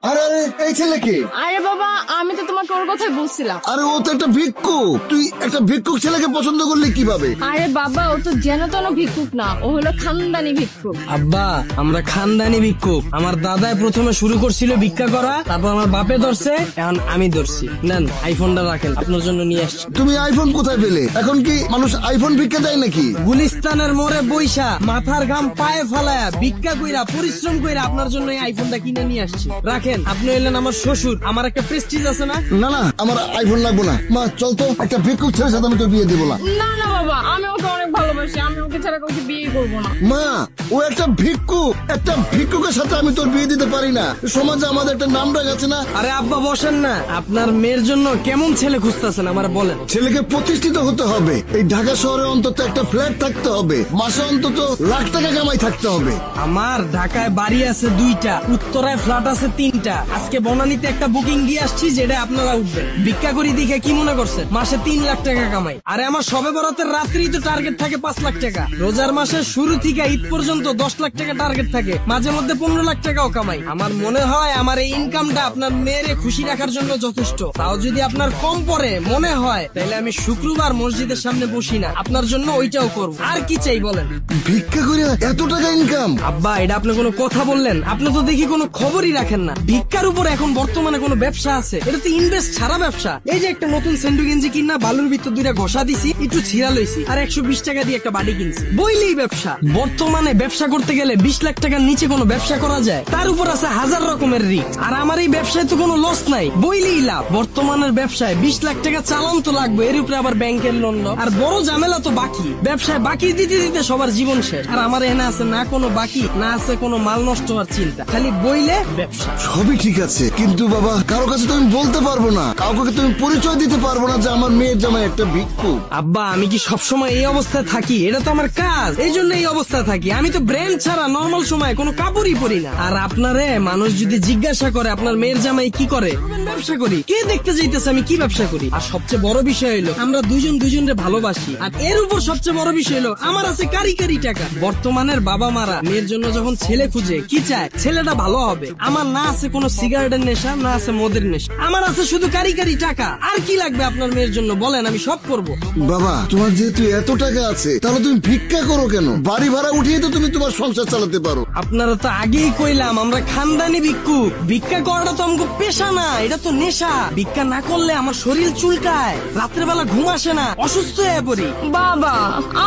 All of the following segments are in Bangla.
আরে আরে এই ছেলে কে? আরে বাবা, আমি তো তোমাকে ওর কথাই বলছিলাম। আরে ও তো একটা ভিক্ষুক, তুই একটা ভিক্ষুক ছেলেকে পছন্দ করলি কিভাবে? আরে বাবা, ও তো যেন তেন ভিক্ষুক না, ও হলো খানদানি ভিক্ষুক। আব্বা, আমরা খানদানি ভিক্ষুক। আমার দাদাই প্রথমে শুরু করছিল ভিক্ষা করা, তারপর আমার বাপে ধরছে, এখন আমি ধরছি। নেন আইফোনটা রাখেন, আপনার জন্য নিয়ে আসছি। তুমি আইফোন কোথায় পেলে? এখন কি মানুষ আইফোন ভিক্ষা দেয় নাকি? গুলিস্তানের মোড়ে বইসা মাথার ঘাম পায়ে ফালায়া ভিক্ষা কইরা পরিশ্রম কইরা আপনার জন্য এই আইফোনটা কিনে নিয়ে আসছি। রাখেন, আপনি হইলেন আমার শ্বশুর, আমার একটা প্রেস্টিজ আছে না? না না, আমার আইফোন লাগবো না। মা চল তো, একটা ভিক্ষুক ছেলের সাথে আমি তোর বিয়ে দেবো না। না না বাবা, আমি ওকে অনেক ভালোবাসি, আমি ওকে ছাড়া কাউকে বিয়ে করবো না। মা, ও একটা ভিক্ষুক, একটা ভিক্ষুকের সাথে আমি তোর বিয়ে দিতে পারি না। সমাজে আমাদের একটা নাম ডাক আছে না? আরে আব্বা বসেন না, আপনার মেয়ের জন্য কেমন ছেলে খুঁজতেছেন আমার বলেন। ছেলেকে প্রতিষ্ঠিত হতে হবে, এই ঢাকা শহরে অন্তত একটা ফ্ল্যাট থাকতে হবে, মাসে অন্তত লাখ টাকা কামাই থাকতে হবে। আমার ঢাকায় বাড়ি আছে 2টা, উত্তরায় ফ্ল্যাট আছে 3টা। আজকে বনানীতে একটা বুকিং দিয়ে আসছি, যেটা আপনারা উঠবেন। ভিক্ষা করি দেখে কি মনে করছেন মাসে 3 লাখ টাকা কামাই? আরে আমার সবে বরাতের রাত্রি তো টার্গেট থাকে 5 লাখ টাকা। রোজার মাসের শুরু থেকে ঈদ পর্যন্ত 10 লাখ টাকা টার্গেট থাকে, মাঝে মধ্যে 15 লাখ টাকাও কামাই। আমার মনে হয় আমার এই ইনকামটা আপনার মেয়েরে খুশি রাখার জন্য যথেষ্ট। তাও যদি আপনার কম পড়ে মনে হয়, তাহলে আমি শুক্রবার মসজিদের সামনে বসি না, আপনার জন্য ওইটাও করব। আর কি চাই বলেন? ভিক্ষা করে এত টাকা ইনকাম? আব্বা, এটা আপনি কোনো কথা বললেন? আপনি তো দেখি কোনো খবরই রাখেন না। ভিক্ষার উপর এখন বর্তমানে কোনো ব্যবসা আছে? এটা তো ইনভেস্ট ছাড়া ব্যবসা। এই যে একটা নতুন সেন্ডু গেঞ্জি কিনা বালুর ভিতর 2টা ঘষা দিছি, একটু ছিঁড়া লইছি, আর 120 টাকা দিয়ে একটা বাড়ি কিনছি, বইলেই ব্যবসা। বর্তমানে ব্যবসা করতে গেলে 20 লাখ টাকার নিচে কোনো ব্যবসা করা যায়? তার উপর আছে 1000 রকমের রিস্ক। আর আমার এই ব্যবসায় তো কোনো লস নাই, বইলেই লাভ। বর্তমানের ব্যবসায় 20 লাখ টাকা চালান তো লাগবে, এর উপরে আবার ব্যাংকের লোন। আর বড় ঝামেলা তো বাকি। ব্যবসায় বাকি দিতে দিতে সবার জীবন শেষ। আর আমার এখানে আছে না কোনো বাকি, না আছে কোনো মাল নষ্ট হওয়ার চিন্তা, খালি বইলে ব্যবসা। সবই ঠিক আছে, কিন্তু বাবা কারো কাছে তো আমি বলতে পারবো না, কাউকে তুমি পরিচয় দিতে পারবো না যে আমার মেয়ের জামাই একটা ভিক্ষুক। আব্বা, আমি কি সবসময় এই অবস্থায় থাকি? এটা তো আমার কাজ, এই জন্য এই অবস্থায় থাকি। আমি তো ব্র্যান্ড ছাড়া নর্মাল সময় কোনো কাপড়ই পরি না। আর আপনারে মানুষ যদি জিজ্ঞাসা করে আপনার মেয়ের জামাই কি করে, ব্যবসা করি। কে দেখতে যাইতেছে আমি কি ব্যবসা করি? আর সবচেয়ে বড় বিষয় হলো আমরা দুজনরে ভালোবাসি। আর এর উপর সবচেয়ে বড় বিষয় হলো আমার আছে কারি টাকা। বর্তমানের বাবা মারা মেয়ের জন্য যখন ছেলে খুঁজে কি চায়? ছেলেটা ভালো হবে। আমার না আছে কোনো সিগারেটের নেশা, না আছে মদের নেশা, আমার আছে শুধু কারি টাকা। আর কি লাগবে আপনার মেয়ের জন্য বলেন, আমি সব করব। বাবা, তোমার যেহেতু এত টাকা আছে, তাহলে তুমি ভিক্ষা করো কেন? বাড়ি ভাড়া উঠিয়ে তো তুমি তোমার সংসার চালাতে পারো। আপনারা তো আগেই কইলাম আমরা খানদানি ভিক্ষুক। ভিক্ষা করাটা তো আমাকে পেশা না, এটা তো নেশা। ভিক্ষা না করলে আমার শরীর চুলকায়, রাত্রেবেলা ঘুম আসে না, অসুস্থ হয়ে পড়ি। বাবা,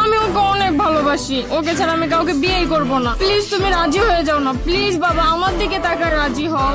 আমি ওকে অনেক ভালোবাসি, ওকে ছাড়া আমি কাউকে বিয়েই করবো না। প্লিজ তুমি রাজি হয়ে যাও না, প্লিজ বাবা, আমার দিকে তাকায় রাজি হও।